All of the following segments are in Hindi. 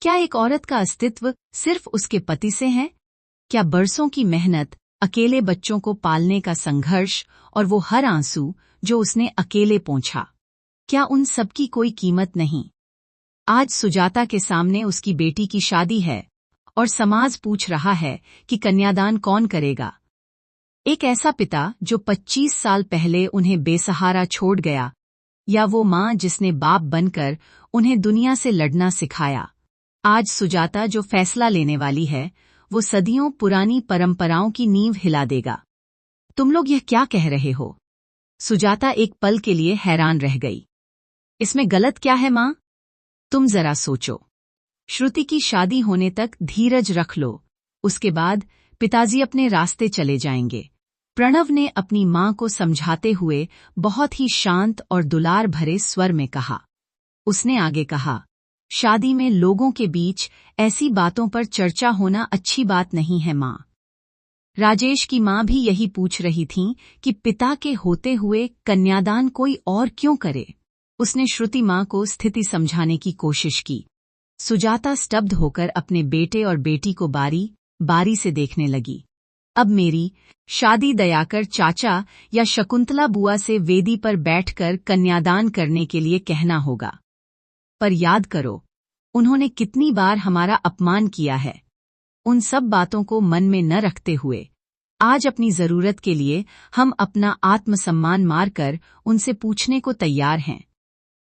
क्या एक औरत का अस्तित्व सिर्फ उसके पति से है? क्या बरसों की मेहनत, अकेले बच्चों को पालने का संघर्ष और वो हर आंसू जो उसने अकेले पोंछा, क्या उन सब की कोई कीमत नहीं? आज सुजाता के सामने उसकी बेटी की शादी है और समाज पूछ रहा है कि कन्यादान कौन करेगा। एक ऐसा पिता जो 25 साल पहले उन्हें बेसहारा छोड़ गया, या वो माँ जिसने बाप बनकर उन्हें दुनिया से लड़ना सिखाया। आज सुजाता जो फैसला लेने वाली है, वो सदियों पुरानी परंपराओं की नींव हिला देगा। तुम लोग यह क्या कह रहे हो? सुजाता एक पल के लिए हैरान रह गई। इसमें गलत क्या है माँ? तुम जरा सोचो। श्रुति की शादी होने तक धीरज रख लो, उसके बाद पिताजी अपने रास्ते चले जाएंगे। प्रणव ने अपनी माँ को समझाते हुए बहुत ही शांत और दुलार भरे स्वर में कहा। उसने आगे कहा, शादी में लोगों के बीच ऐसी बातों पर चर्चा होना अच्छी बात नहीं है माँ। राजेश की माँ भी यही पूछ रही थीं कि पिता के होते हुए कन्यादान कोई और क्यों करे। उसने श्रुति माँ को स्थिति समझाने की कोशिश की। सुजाता स्तब्ध होकर अपने बेटे और बेटी को बारी बारी से देखने लगी। अब मेरी शादी दयाकर चाचा या शकुंतला बुआ से वेदी पर बैठकर कन्यादान करने के लिए कहना होगा। पर याद करो, उन्होंने कितनी बार हमारा अपमान किया है। उन सब बातों को मन में न रखते हुए आज अपनी जरूरत के लिए हम अपना आत्मसम्मान मारकर उनसे पूछने को तैयार हैं।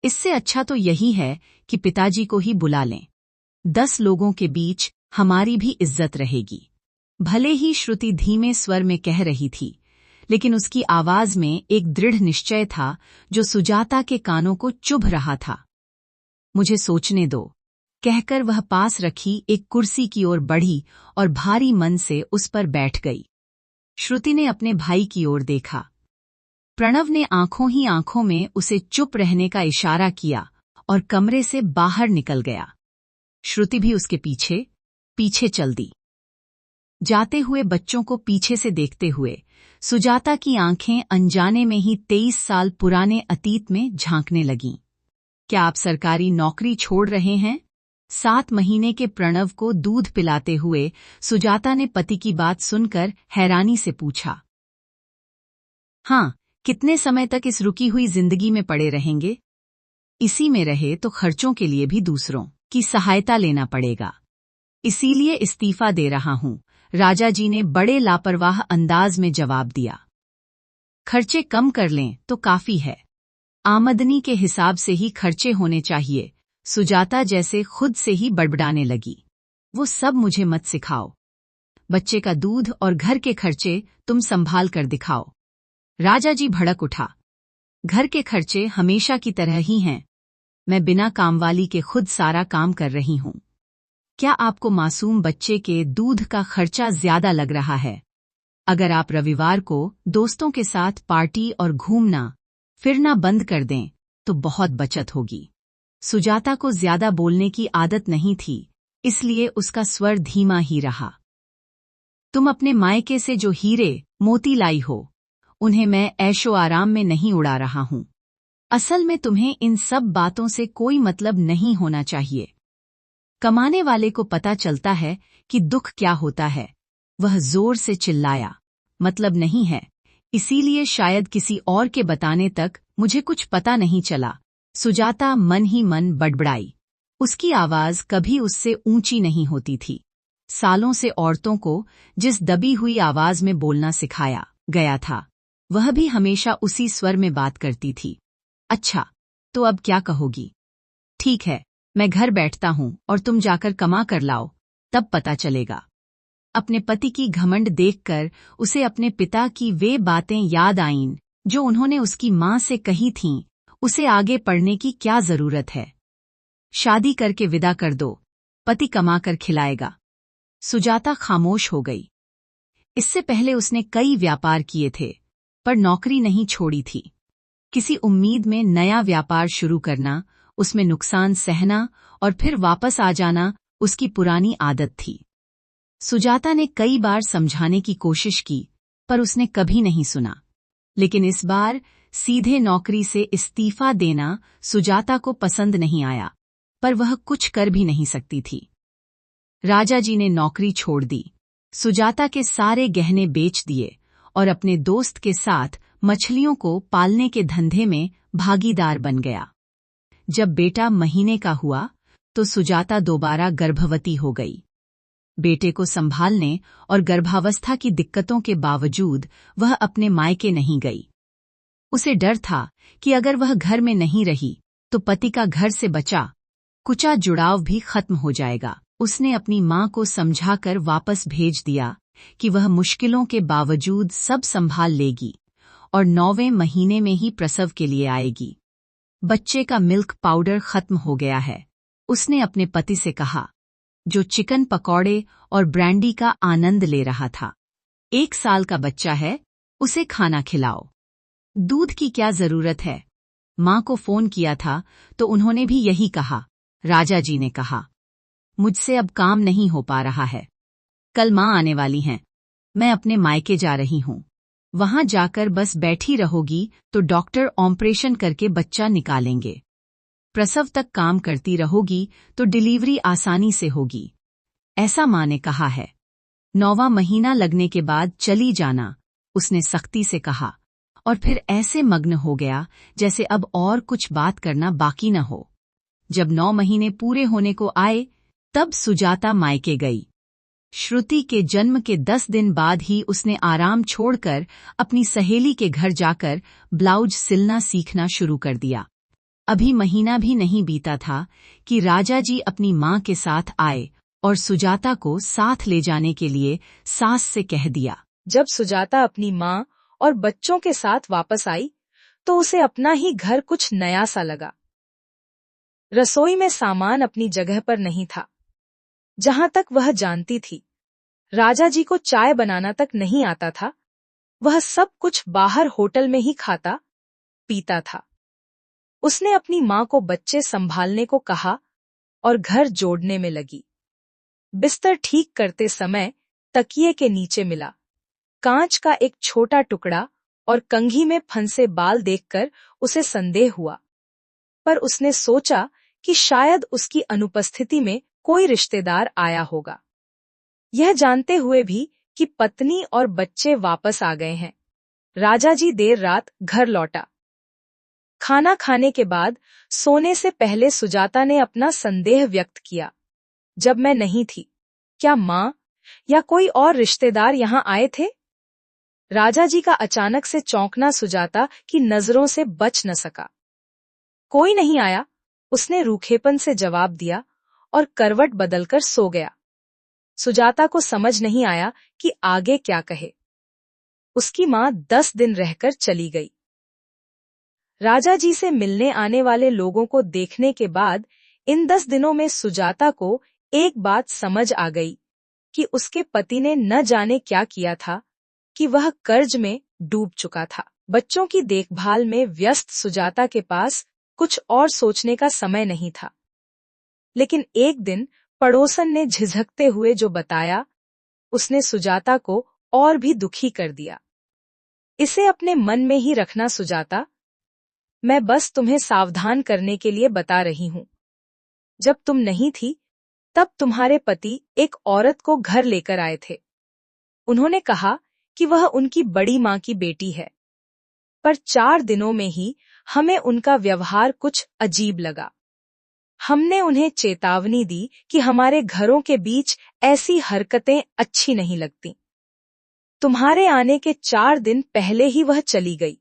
इससे अच्छा तो यही है कि पिताजी को ही बुला लें। 10 लोगों के बीच हमारी भी इज्जत रहेगी। भले ही श्रुति धीमे स्वर में कह रही थी, लेकिन उसकी आवाज में एक दृढ़ निश्चय था जो सुजाता के कानों को चुभ रहा था। मुझे सोचने दो, कहकर वह पास रखी एक कुर्सी की ओर बढ़ी और भारी मन से उस पर बैठ गई। श्रुति ने अपने भाई की ओर देखा। प्रणव ने आंखों ही आंखों में उसे चुप रहने का इशारा किया और कमरे से बाहर निकल गया। श्रुति भी उसके पीछे पीछे चल दी। जाते हुए बच्चों को पीछे से देखते हुए सुजाता की आंखें अनजाने में ही 23 साल पुराने अतीत में झांकने लगीं। क्या आप सरकारी नौकरी छोड़ रहे हैं? 7 महीने के प्रणव को दूध पिलाते हुए सुजाता ने पति की बात सुनकर हैरानी से पूछा। हाँ, कितने समय तक इस रुकी हुई जिंदगी में पड़े रहेंगे? इसी में रहे तो खर्चों के लिए भी दूसरों की सहायता लेना पड़ेगा। इसीलिए इस्तीफा दे रहा हूं, राजा जी ने बड़े लापरवाह अंदाज में जवाब दिया। खर्चे कम कर लें तो काफी है। आमदनी के हिसाब से ही खर्चे होने चाहिए। सुजाता जैसे खुद से ही बड़बड़ाने लगी। वो सब मुझे मत सिखाओ। बच्चे का दूध और घर के खर्चे तुम संभाल कर दिखाओ। राजा जी भड़क उठा। घर के खर्चे हमेशा की तरह ही हैं। मैं बिना कामवाली के खुद सारा काम कर रही हूं। क्या आपको मासूम बच्चे के दूध का खर्चा ज्यादा लग रहा है? अगर आप रविवार को दोस्तों के साथ पार्टी और घूमना फिरना बंद कर दें तो बहुत बचत होगी। सुजाता को ज्यादा बोलने की आदत नहीं थी, इसलिए उसका स्वर धीमा ही रहा। तुम अपने मायके से जो हीरे मोती लाई हो, उन्हें मैं ऐशो आराम में नहीं उड़ा रहा हूं। असल में तुम्हें इन सब बातों से कोई मतलब नहीं होना चाहिए। कमाने वाले को पता चलता है कि दुख क्या होता है। वह जोर से चिल्लाया, मतलब नहीं है, इसीलिए शायद किसी और के बताने तक मुझे कुछ पता नहीं चला। सुजाता मन ही मन बड़बड़ाई। उसकी आवाज कभी उससे ऊंची नहीं होती थी। सालों से औरतों को जिस दबी हुई आवाज में बोलना सिखाया गया था, वह भी हमेशा उसी स्वर में बात करती थी। अच्छा, तो अब क्या कहोगी? ठीक है, मैं घर बैठता हूं और तुम जाकर कमा कर लाओ, तब पता चलेगा। अपने पति की घमंड देखकर उसे अपने पिता की वे बातें याद आईं जो उन्होंने उसकी मां से कही थीं। उसे आगे पढ़ने की क्या जरूरत है? शादी करके विदा कर दो, पति कमा कर खिलाएगा। सुजाता खामोश हो गई। इससे पहले उसने कई व्यापार किए थे, पर नौकरी नहीं छोड़ी थी। किसी उम्मीद में नया व्यापार शुरू करना, उसमें नुकसान सहना और फिर वापस आ जाना उसकी पुरानी आदत थी। सुजाता ने कई बार समझाने की कोशिश की, पर उसने कभी नहीं सुना। लेकिन इस बार सीधे नौकरी से इस्तीफा देना सुजाता को पसंद नहीं आया। पर वह कुछ कर भी नहीं सकती थी। राजा जी ने नौकरी छोड़ दी, सुजाता के सारे गहने बेच दिए और अपने दोस्त के साथ मछलियों को पालने के धंधे में भागीदार बन गया। जब बेटा महीने का हुआ तो सुजाता दोबारा गर्भवती हो गई। बेटे को संभालने और गर्भावस्था की दिक्कतों के बावजूद वह अपने मायके नहीं गई। उसे डर था कि अगर वह घर में नहीं रही तो पति का घर से बचा कुचा जुड़ाव भी खत्म हो जाएगा। उसने अपनी मां को समझाकर वापस भेज दिया कि वह मुश्किलों के बावजूद सब संभाल लेगी और 9वें महीने में ही प्रसव के लिए आएगी। बच्चे का मिल्क पाउडर खत्म हो गया है, उसने अपने पति से कहा, जो चिकन पकौड़े और ब्रांडी का आनंद ले रहा था। 1 साल का बच्चा है, उसे खाना खिलाओ। दूध की क्या जरूरत है? मां को फोन किया था तो उन्होंने भी यही कहा। राजा जी ने कहा, मुझसे अब काम नहीं हो पा रहा है। कल मां आने वाली हैं, मैं अपने मायके जा रही हूं। वहां जाकर बस बैठी रहोगी तो डॉक्टर ऑपरेशन करके बच्चा निकालेंगे। प्रसव तक काम करती रहोगी तो डिलीवरी आसानी से होगी, ऐसा मां ने कहा है। 9वां महीना लगने के बाद चली जाना, उसने सख्ती से कहा, और फिर ऐसे मग्न हो गया जैसे अब और कुछ बात करना बाकी न हो। जब 9 महीने पूरे होने को आए तब सुजाता मायके गई। श्रुति के जन्म के 10 दिन बाद ही उसने आराम छोड़कर अपनी सहेली के घर जाकर ब्लाउज सिलना सीखना शुरू कर दिया। अभी महीना भी नहीं बीता था कि राजा जी अपनी मां के साथ आए और सुजाता को साथ ले जाने के लिए सास से कह दिया। जब सुजाता अपनी मां और बच्चों के साथ वापस आई तो उसे अपना ही घर कुछ नया सा लगा। रसोई में सामान अपनी जगह पर नहीं था। जहां तक वह जानती थी, राजा जी को चाय बनाना तक नहीं आता था। वह सब कुछ बाहर होटल में ही खाता पीता था। उसने अपनी मां को बच्चे संभालने को कहा और घर जोड़ने में लगी। बिस्तर ठीक करते समय तकिए के नीचे मिला कांच का एक छोटा टुकड़ा और कंघी में फंसे बाल देखकर उसे संदेह हुआ, पर उसने सोचा कि शायद उसकी अनुपस्थिति में कोई रिश्तेदार आया होगा। यह जानते हुए भी कि पत्नी और बच्चे वापस आ गए हैं, राजा जी देर रात घर लौटा। खाना खाने के बाद सोने से पहले सुजाता ने अपना संदेह व्यक्त किया। जब मैं नहीं थी, क्या मां या कोई और रिश्तेदार यहां आए थे? राजा जी का अचानक से चौंकना सुजाता की नजरों से बच न सका। कोई नहीं आया, उसने रूखेपन से जवाब दिया और करवट बदलकर सो गया। सुजाता को समझ नहीं आया कि आगे क्या कहे। उसकी मां 10 दिन रहकर चली गई। राजा जी से मिलने आने वाले लोगों को देखने के बाद इन 10 दिनों में सुजाता को एक बात समझ आ गई कि उसके पति ने न जाने क्या किया था कि वह कर्ज में डूब चुका था। बच्चों की देखभाल में व्यस्त सुजाता के पास कुछ और सोचने का समय नहीं था। लेकिन एक दिन पड़ोसन ने झिझकते हुए जो बताया, उसने सुजाता को और भी दुखी कर दिया। इसे अपने मन में ही रखना सुजाता, मैं बस तुम्हें सावधान करने के लिए बता रही हूं। जब तुम नहीं थी, तब तुम्हारे पति एक औरत को घर लेकर आए थे। उन्होंने कहा कि वह उनकी बड़ी मां की बेटी है, पर 4 दिनों में ही हमें उनका व्यवहार कुछ अजीब लगा। हमने उन्हें चेतावनी दी कि हमारे घरों के बीच ऐसी हरकतें अच्छी नहीं लगती। तुम्हारे आने के 4 दिन पहले ही वह चली गई।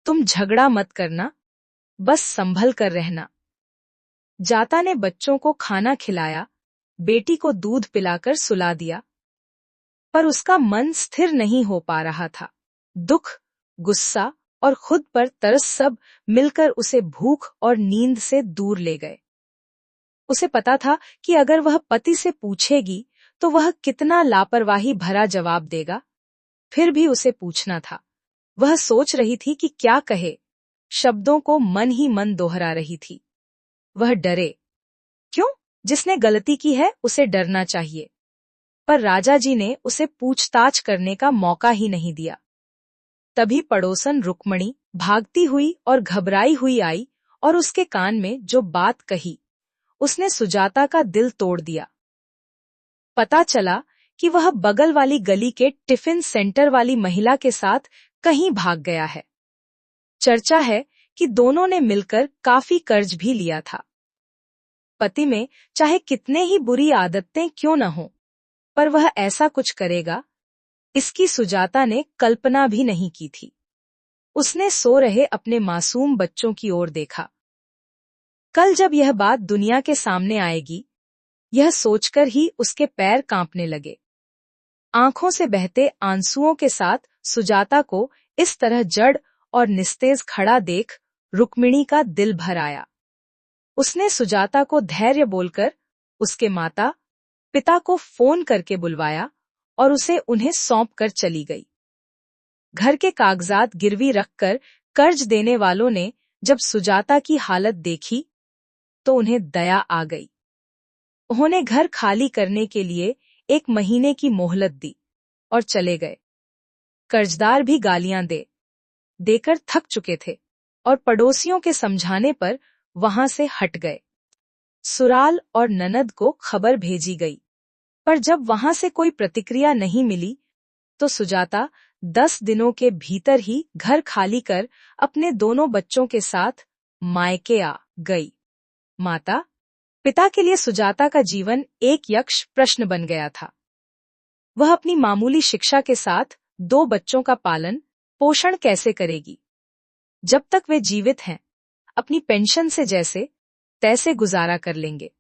तुम झगड़ा मत करना, बस संभल कर रहना। जाता ने बच्चों को खाना खिलाया, बेटी को दूध पिलाकर सुला दिया, पर उसका मन स्थिर नहीं हो पा रहा था। दुख, गुस्सा और खुद पर तरस सब मिलकर उसे भूख और नींद से दूर ले गए। उसे पता था कि अगर वह पति से पूछेगी तो वह कितना लापरवाही भरा जवाब देगा, फिर भी उसे पूछना था। वह सोच रही थी कि क्या कहे, शब्दों को मन ही मन दोहरा रही थी। वह डरे। क्यों? जिसने गलती की है उसे डरना चाहिए। पर राजा जी ने उसे पूछताछ करने का मौका ही नहीं दिया। तभी पड़ोसन रुक्मणी भागती हुई और घबराई हुई आई और उसके कान में जो बात कही उसने सुजाता का दिल तोड़ दिया। पता चला कि वह बगल वाली गली के टिफिन सेंटर वाली महिला के साथ कहीं भाग गया है। चर्चा है कि दोनों ने मिलकर काफी कर्ज भी लिया था। पति में चाहे कितने ही बुरी आदतें क्यों न हों, पर वह ऐसा कुछ करेगा, इसकी सुजाता ने कल्पना भी नहीं की थी। उसने सो रहे अपने मासूम बच्चों की ओर देखा। कल जब यह बात दुनिया के सामने आएगी, यह सोचकर ही उसके पैर कांपने लगे। आंखों से बहते आंसुओं के साथ सुजाता को इस तरह जड़ और निस्तेज खड़ा देख रुक्मिणी का दिल भर आया। उसने सुजाता को धैर्य बोलकर उसके माता पिता को फोन करके बुलवाया और उसे उन्हें सौंप कर चली गई। घर के कागजात गिरवी रखकर कर्ज देने वालों ने जब सुजाता की हालत देखी तो उन्हें दया आ गई। उन्होंने घर खाली करने के लिए 1 महीने की मोहलत दी और चले गए। कर्जदार भी गालियां देकर थक चुके थे और पड़ोसियों के समझाने पर वहां से हट गए। सुराल और ननद को खबर भेजी गई, पर जब वहां से कोई प्रतिक्रिया नहीं मिली तो सुजाता 10 दिनों के भीतर ही घर खाली कर अपने दोनों बच्चों के साथ मायके आ गई। माता पिता के लिए सुजाता का जीवन एक यक्ष प्रश्न बन गया था। वह अपनी मामूली शिक्षा के साथ 2 बच्चों का पालन पोषण कैसे करेगी? जब तक वे जीवित हैं, अपनी पेंशन से जैसे तैसे गुजारा कर लेंगे,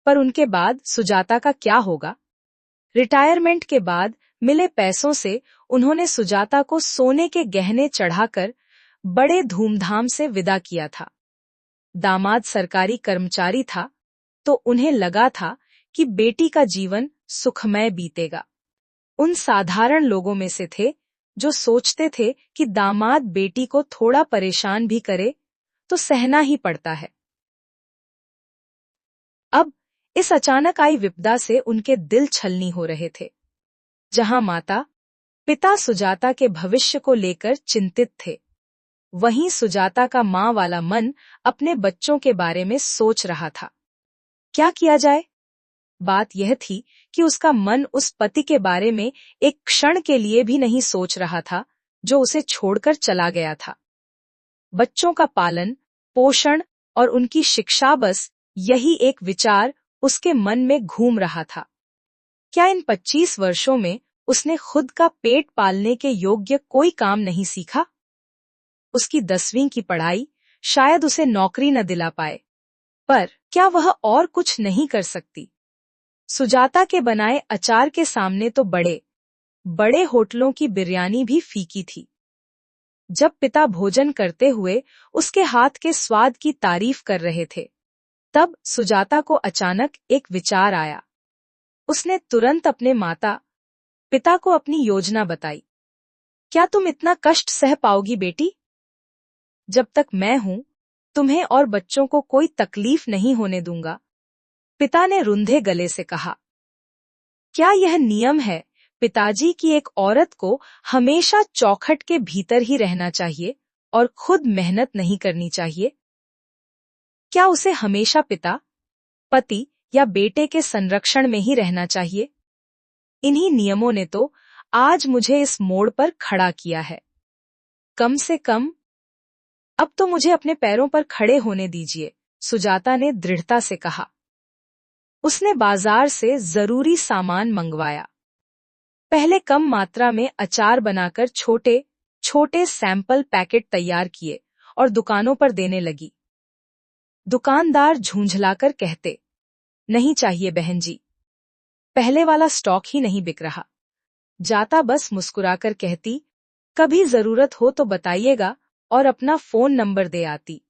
पर उनके बाद सुजाता का क्या होगा? रिटायरमेंट के बाद मिले पैसों से उन्होंने सुजाता को सोने के गहने चढ़ाकर बड़े धूमधाम से विदा किया था। दामाद सरकारी कर्मचारी था तो उन्हें लगा था कि बेटी का जीवन सुखमय बीतेगा। उन साधारण लोगों में से थे जो सोचते थे कि दामाद बेटी को थोड़ा परेशान भी करे तो सहना ही पड़ता है। अब इस अचानक आई विपदा से उनके दिल छलनी हो रहे थे। जहां माता पिता सुजाता के भविष्य को लेकर चिंतित थे, वहीं सुजाता का मां वाला मन अपने बच्चों के बारे में सोच रहा था। क्या किया जाए? बात यह थी कि उसका मन उस पति के बारे में एक क्षण के लिए भी नहीं सोच रहा था जो उसे छोड़कर चला गया था। बच्चों का पालन पोषण और उनकी शिक्षा, बस यही एक विचार उसके मन में घूम रहा था। क्या इन 25 वर्षों में उसने खुद का पेट पालने के योग्य कोई काम नहीं सीखा? उसकी 10वीं की पढ़ाई शायद उसे नौकरी न दिला पाए, पर क्या वह और कुछ नहीं कर सकती? सुजाता के बनाए अचार के सामने तो बड़े होटलों की बिरयानी भी फीकी थी। जब पिता भोजन करते हुए उसके हाथ के स्वाद की तारीफ कर रहे थे, तब सुजाता को अचानक एक विचार आया। उसने तुरंत अपने माता पिता को अपनी योजना बताई। क्या तुम इतना कष्ट सह पाओगी बेटी? जब तक मैं हूं, तुम्हें और बच्चों को कोई तकलीफ नहीं होने दूंगा, पिता ने रुंधे गले से कहा। क्या यह नियम है पिताजी की एक औरत को हमेशा चौखट के भीतर ही रहना चाहिए और खुद मेहनत नहीं करनी चाहिए? क्या उसे हमेशा पिता, पति या बेटे के संरक्षण में ही रहना चाहिए? इन्हीं नियमों ने तो आज मुझे इस मोड़ पर खड़ा किया है। कम से कम अब तो मुझे अपने पैरों पर खड़े होने दीजिए, सुजाता ने दृढ़ता से कहा। उसने बाजार से जरूरी सामान मंगवाया। पहले कम मात्रा में अचार बनाकर छोटे छोटे सैंपल पैकेट तैयार किए और दुकानों पर देने लगी। दुकानदार झूंझलाकर कहते, नहीं चाहिए बहन जी, पहले वाला स्टॉक ही नहीं बिक रहा। जाता बस मुस्कुराकर कहती, कभी जरूरत हो तो बताइएगा और अपना फोन नंबर दे आती।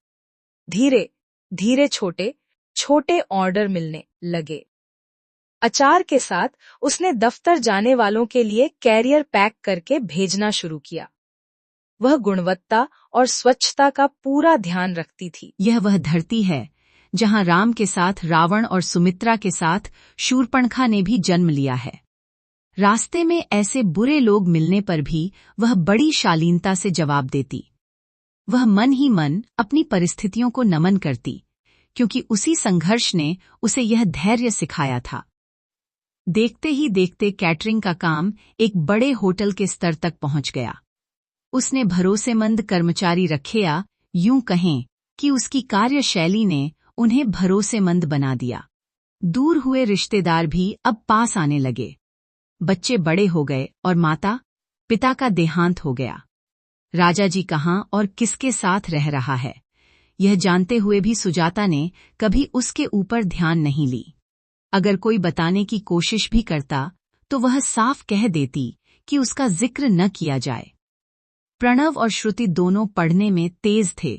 धीरे धीरे छोटे छोटे ऑर्डर मिलने लगे। अचार के साथ उसने दफ्तर जाने वालों के लिए कैरियर पैक करके भेजना शुरू किया। वह गुणवत्ता और स्वच्छता का पूरा ध्यान रखती थी। यह वह धरती है जहां राम के साथ रावण और सुमित्रा के साथ शूर्पणखा ने भी जन्म लिया है। रास्ते में ऐसे बुरे लोग मिलने पर भी वह बड़ी शालीनता से जवाब देती। वह मन ही मन अपनी परिस्थितियों को नमन करती, क्योंकि उसी संघर्ष ने उसे यह धैर्य सिखाया था। देखते ही देखते कैटरिंग का काम एक बड़े होटल के स्तर तक पहुंच गया। उसने भरोसेमंद कर्मचारी रखे, या यूं कहें कि उसकी कार्यशैली ने उन्हें भरोसेमंद बना दिया। दूर हुए रिश्तेदार भी अब पास आने लगे। बच्चे बड़े हो गए और माता पिता का देहांत हो गया। राजा जी कहाँ और किसके साथ रह रहा है, यह जानते हुए भी सुजाता ने कभी उसके ऊपर ध्यान नहीं ली। अगर कोई बताने की कोशिश भी करता तो वह साफ कह देती कि उसका जिक्र न किया जाए। प्रणव और श्रुति दोनों पढ़ने में तेज थे।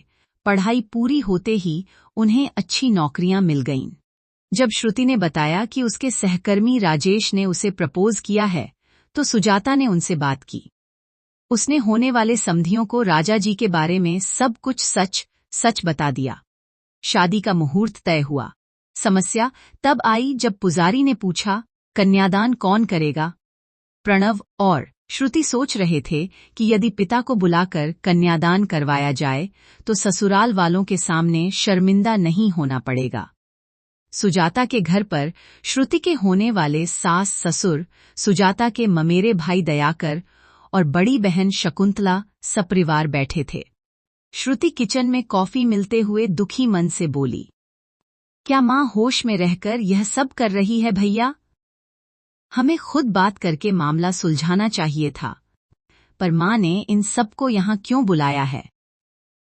पढ़ाई पूरी होते ही उन्हें अच्छी नौकरियां मिल गईं। जब श्रुति ने बताया कि उसके सहकर्मी राजेश ने उसे प्रपोज किया है, तो सुजाता ने उनसे बात की। उसने होने वाले समधियों को राजा जी के बारे में सब कुछ सच सच बता दिया। शादी का मुहूर्त तय हुआ। समस्या तब आई जब पुजारी ने पूछा, कन्यादान कौन करेगा? प्रणव और श्रुति सोच रहे थे कि यदि पिता को बुलाकर कन्यादान करवाया जाए तो ससुराल वालों के सामने शर्मिंदा नहीं होना पड़ेगा। सुजाता के घर पर श्रुति के होने वाले सास ससुर, सुजाता के ममेरे भाई दयाकर और बड़ी बहन शकुंतला सपरिवार बैठे थे। श्रुति किचन में कॉफी मिलते हुए दुखी मन से बोली, क्या माँ होश में रहकर यह सब कर रही है भैया? हमें खुद बात करके मामला सुलझाना चाहिए था, पर माँ ने इन सबको यहाँ क्यों बुलाया है?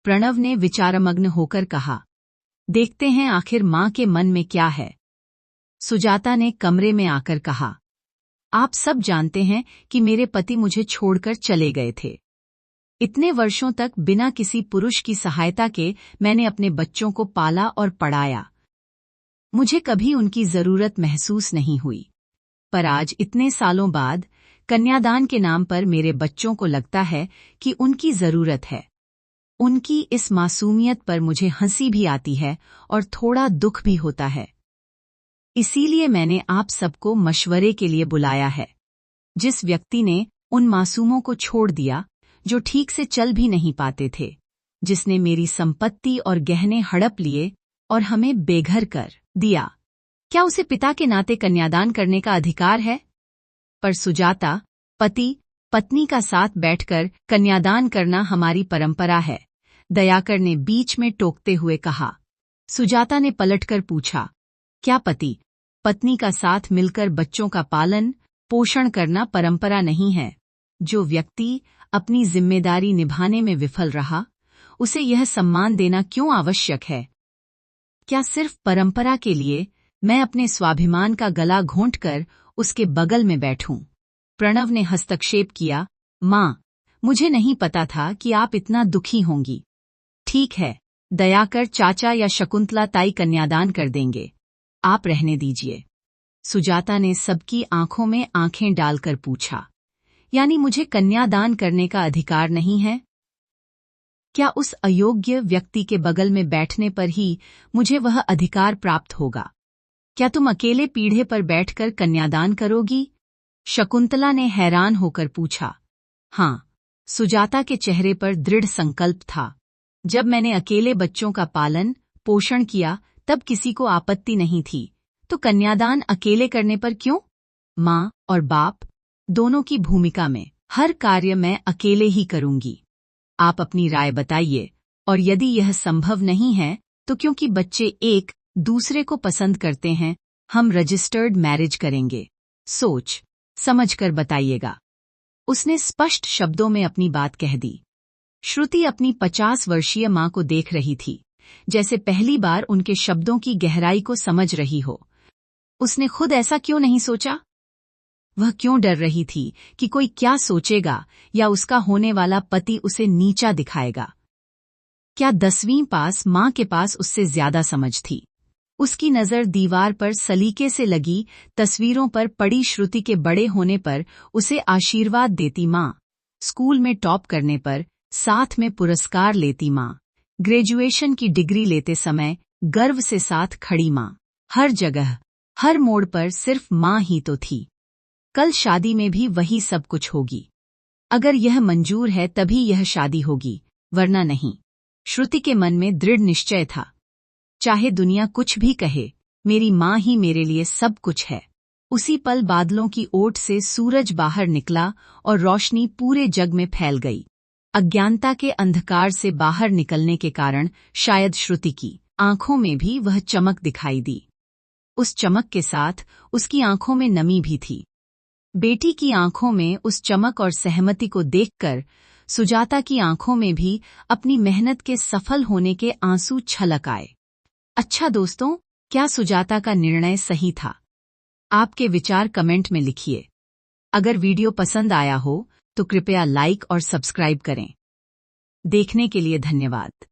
प्रणव ने विचारमग्न होकर कहा, देखते हैं आखिर माँ के मन में क्या है। सुजाता ने कमरे में आकर कहा, आप सब जानते हैं कि मेरे पति मुझे छोड़कर चले गए थे। इतने वर्षों तक बिना किसी पुरुष की सहायता के मैंने अपने बच्चों को पाला और पढ़ाया। मुझे कभी उनकी जरूरत महसूस नहीं हुई, पर आज इतने सालों बाद कन्यादान के नाम पर मेरे बच्चों को लगता है कि उनकी जरूरत है। उनकी इस मासूमियत पर मुझे हंसी भी आती है और थोड़ा दुख भी होता है। इसीलिए मैंने आप सबको मशवरे के लिए बुलाया है। जिस व्यक्ति ने उन मासूमों को छोड़ दिया जो ठीक से चल भी नहीं पाते थे, जिसने मेरी संपत्ति और गहने हड़प लिए और हमें बेघर कर दिया, क्या उसे पिता के नाते कन्यादान करने का अधिकार है? पर सुजाता, पति पत्नी का साथ बैठकर कन्यादान करना हमारी परंपरा है, दयाकर ने बीच में टोकते हुए कहा। सुजाता ने पलटकर पूछा, क्या पति पत्नी का साथ मिलकर बच्चों का पालन पोषण करना परंपरा नहीं है? जो व्यक्ति अपनी जिम्मेदारी निभाने में विफल रहा, उसे यह सम्मान देना क्यों आवश्यक है? क्या सिर्फ परंपरा के लिए मैं अपने स्वाभिमान का गला घोंटकर उसके बगल में बैठूं? प्रणव ने हस्तक्षेप किया, माँ, मुझे नहीं पता था कि आप इतना दुखी होंगी। ठीक है, दयाकर चाचा या शकुंतला ताई कन्यादान कर देंगे, आप रहने दीजिए। सुजाता ने सबकी आंखों में आंखें डालकर पूछा, यानी मुझे कन्यादान करने का अधिकार नहीं है? क्या उस अयोग्य व्यक्ति के बगल में बैठने पर ही मुझे वह अधिकार प्राप्त होगा? क्या तुम अकेले पीढ़े पर बैठकर कन्यादान करोगी? शकुंतला ने हैरान होकर पूछा। हाँ, सुजाता के चेहरे पर दृढ़ संकल्प था। जब मैंने अकेले बच्चों का पालन पोषण किया तब किसी को आपत्ति नहीं थी, तो कन्यादान अकेले करने पर क्यों? माँ और बाप दोनों की भूमिका में हर कार्य मैं अकेले ही करूंगी। आप अपनी राय बताइए, और यदि यह संभव नहीं है तो क्योंकि बच्चे एक दूसरे को पसंद करते हैं, हम रजिस्टर्ड मैरिज करेंगे। सोच समझ कर बताइएगा। उसने स्पष्ट शब्दों में अपनी बात कह दी। श्रुति अपनी 50 वर्षीय माँ को देख रही थी, जैसे पहली बार उनके शब्दों की गहराई को समझ रही हो। उसने खुद ऐसा क्यों नहीं सोचा? वह क्यों डर रही थी कि कोई क्या सोचेगा या उसका होने वाला पति उसे नीचा दिखाएगा? क्या 10वीं पास माँ के पास उससे ज्यादा समझ थी? उसकी नजर दीवार पर सलीके से लगी तस्वीरों पर पड़ी श्रुति के बड़े होने पर उसे आशीर्वाद देती माँ, स्कूल में टॉप करने पर साथ में पुरस्कार लेती माँ, ग्रेजुएशन की डिग्री लेते समय गर्व से साथ खड़ी माँ, हर जगह हर मोड़ पर सिर्फ माँ ही तो थी। कल शादी में भी वही सब कुछ होगी। अगर यह मंजूर है तभी यह शादी होगी, वरना नहीं। श्रुति के मन में दृढ़ निश्चय था। चाहे दुनिया कुछ भी कहे, मेरी माँ ही मेरे लिए सब कुछ है। उसी पल बादलों की ओट से सूरज बाहर निकला और रोशनी पूरे जग में फैल गई। अज्ञानता के अंधकार से बाहर निकलने के कारण शायद श्रुति की आंखों में भी वह चमक दिखाई दी। उस चमक के साथ उसकी आंखों में नमी भी थी। बेटी की आंखों में उस चमक और सहमति को देखकर सुजाता की आंखों में भी अपनी मेहनत के सफल होने के आंसू छलक आए। अच्छा दोस्तों, क्या सुजाता का निर्णय सही था? आपके विचार कमेंट में लिखिए। अगर वीडियो पसंद आया हो तो कृपया लाइक और सब्सक्राइब करें। देखने के लिए धन्यवाद।